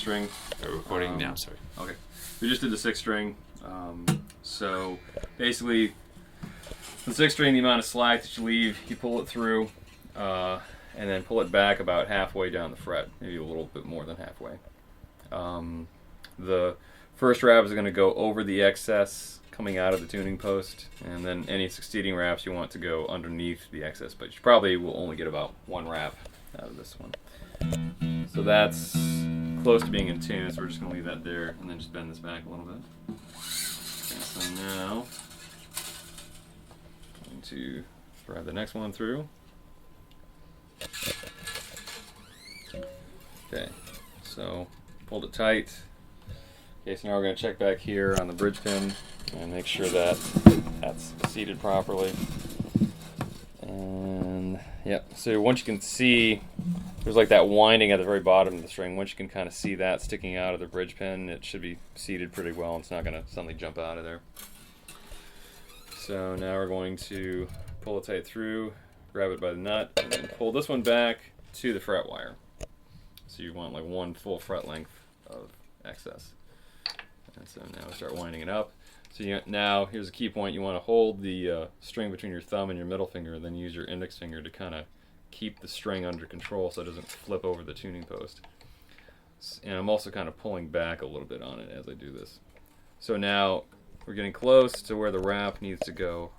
string. We're recording now, sorry. Okay. We just did the 6 string. So basically, the 6 string, the amount of slack that you leave, you pull it through, and then pull it back about halfway down the fret, maybe a little bit more than halfway. The first wrap is going to go over the excess coming out of the tuning post, and then any succeeding wraps you want to go underneath the excess, but you probably will only get about 1 wrap out of this one. So that's close to being in tune, so we're just going to leave that there and then just bend this back a little bit. Okay, so now I'm going to drive the next one through. Okay, so pulled it tight. Okay, so now we're going to check back here on the bridge pin and make sure that that's seated properly. And yep, so once you can see, there's like that winding at the very bottom of the string. Once you can kind of see that sticking out of the bridge pin, it should be seated pretty well. It's not going to suddenly jump out of there. So now we're going to pull it tight through, grab it by the nut, and then pull this one back to the fret wire. So you want like 1 full fret length of excess. And so now we start winding it up. So now here's a key point. You want to hold the string between your thumb and your middle finger, and then use your index finger to kind of keep the string under control so it doesn't flip over the tuning post. And I'm also kind of pulling back a little bit on it as I do this. So now we're getting close to where the wrap needs to go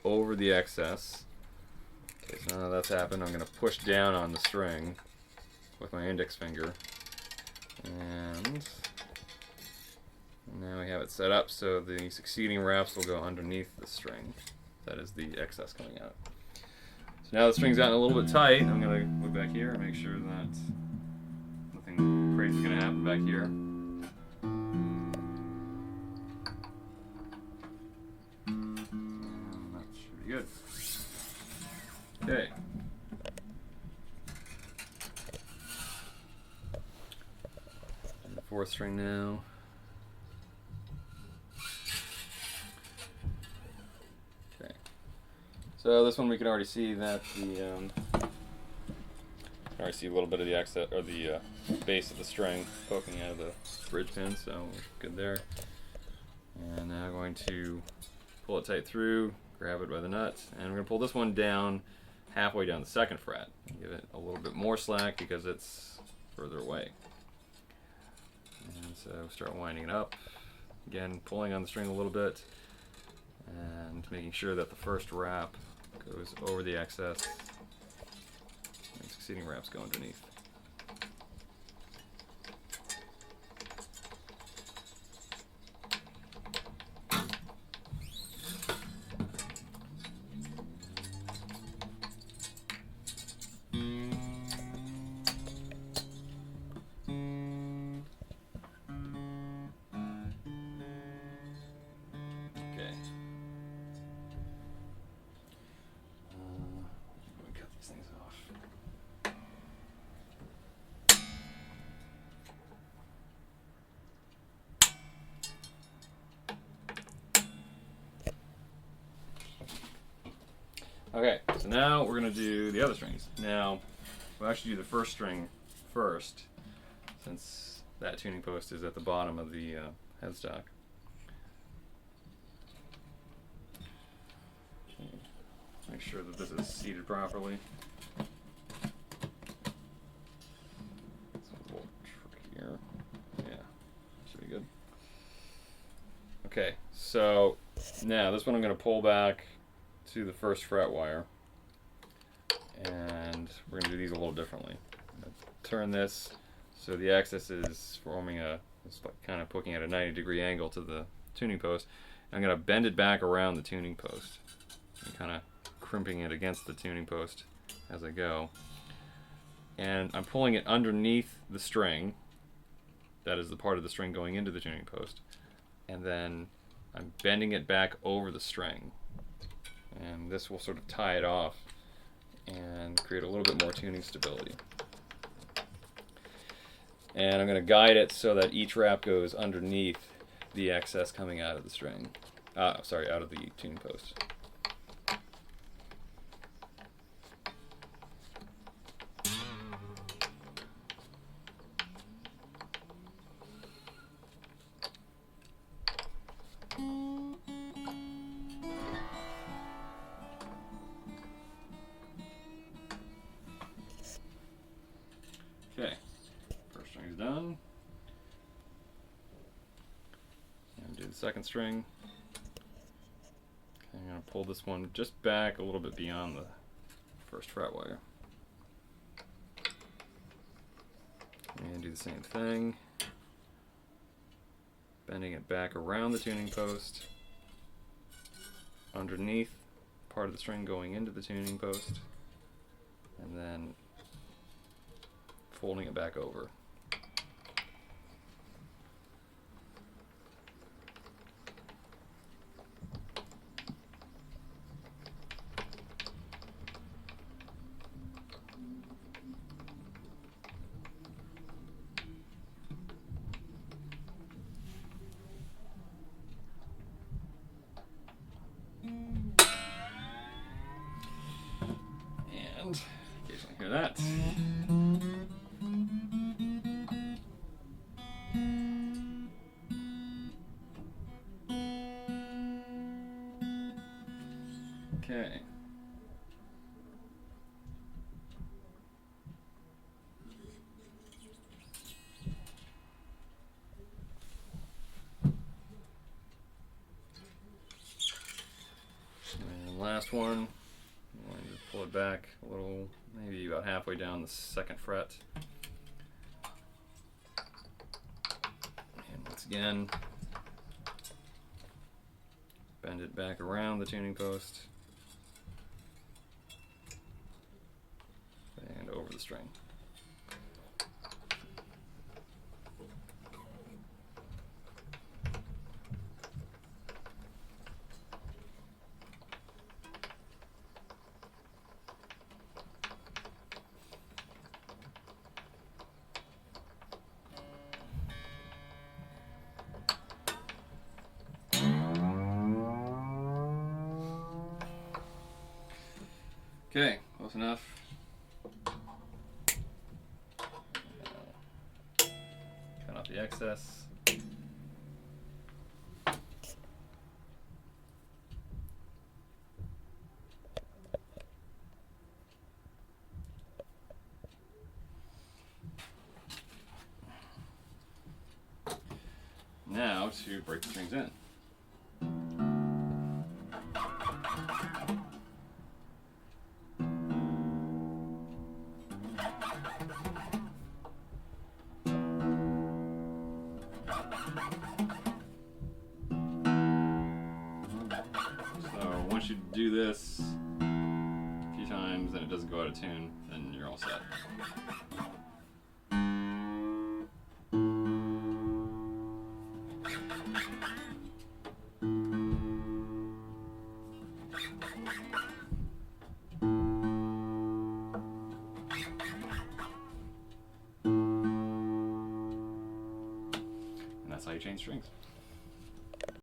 over the excess. Okay, so now that's happened, I'm going to push down on the string with my index finger. And now we have it set up so the succeeding wraps will go underneath the string. That is the excess coming out. So now the string's gotten a little bit tight. I'm going to look back here and make sure that nothing crazy is going to happen back here. And that should be good. Okay. And the 4th string now. So this one we can already see that already see a little bit of the excess or the base of the string poking out of the bridge pin, so we're good there. And now I'm going to pull it tight through, grab it by the nut, and we're going to pull this one down halfway down the 2nd fret. Give it a little bit more slack because it's further away. And so start winding it up. Again, pulling on the string a little bit and making sure that the first wrap goes over the excess and succeeding wraps go underneath. Okay, so now we're going to do the other strings. Now, we'll actually do the 1st string first, since that tuning post is at the bottom of the headstock. Make sure that this is seated properly. It's a little trickier. Yeah, should be good. Okay, so now this one I'm going to pull back to the 1st fret wire, and we're going to do these a little differently. Turn this so the excess is forming it's like kind of poking at a 90-degree angle to the tuning post. I'm going to bend it back around the tuning post and kind of crimping it against the tuning post as I go. And I'm pulling it underneath the string. That is the part of the string going into the tuning post. And then I'm bending it back over the string. And this will sort of tie it off and create a little bit more tuning stability. And I'm going to guide it so that each wrap goes underneath the excess coming out of the string. Out of the tuning post. second string. Okay, I'm going to pull this one just back a little bit beyond the first fret wire. And do the same thing. Bending it back around the tuning post, underneath part of the string going into the tuning post, and then folding it back over. And occasionally hear that. Okay. And last one. I'm going to pull it back a little, maybe about halfway down the second fret. And once again, bend it back around the tuning post and over the string. Okay, close enough. Cut off the excess. Now to break the strings in. Once you do this a few times and it doesn't go out of tune, then you're all set. And that's how you change strings.